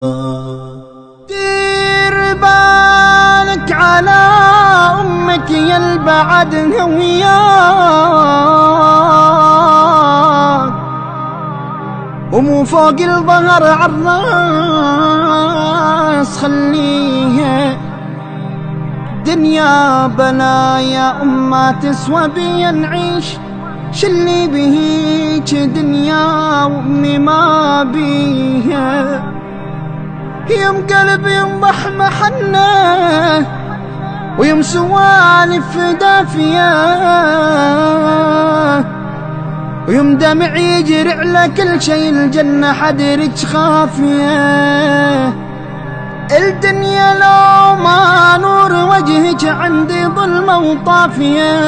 دير بالك على أمك يا البعد وياك، ومو فوق الظهر عالراس خليها. دنيا بلا يا أما تسوى بيا نعيش، شلي بهيج دنيا وأمي ما بيها. يم قلبي ينضح محنه ويم سوالف دافية، ويم دمع يجري على كل شي الجنة حدرك خافية. الدنيا لو ما نور وجهك عندي ظلمة وطافية.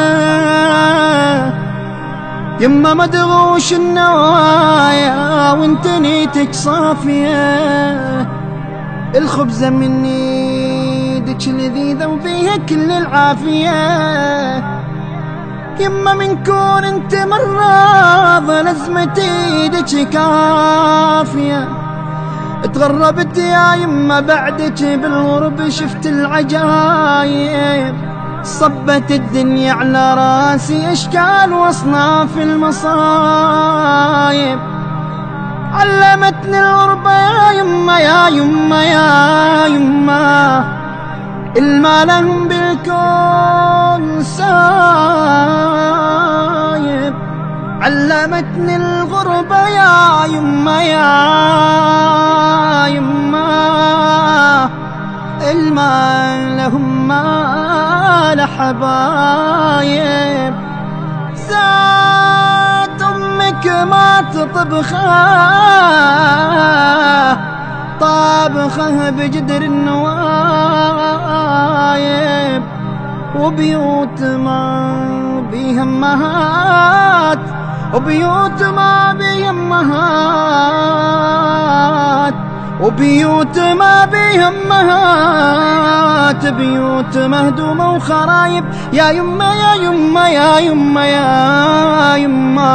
يما مدغوش النوايا وانت نيتك صافية. الخبزة من ايدك لذيذة وفيها كل العافية. يما من كون انت مرض لازمة ايدك كافية. تغربت يا يما بعدك بالغرب شفت العجايب. صبت الدنيا على راسي اشكال واصناف المصايب. علمتني الغربة يا يما يا يما يا يما، الما لهم بالكون سايب. علمتني الغربة يا يما يا يما، الما لهم ما لحبايب. زاد أمك ما تطبخه طابخه بجدر النوايب. وبيوت ما بيها أمهات، وبيوت ما بيها أمهات، وبيوت ما بيها أمهات. بيوت مهدومة وخرايب يا يما يا يما يا يما يا يما.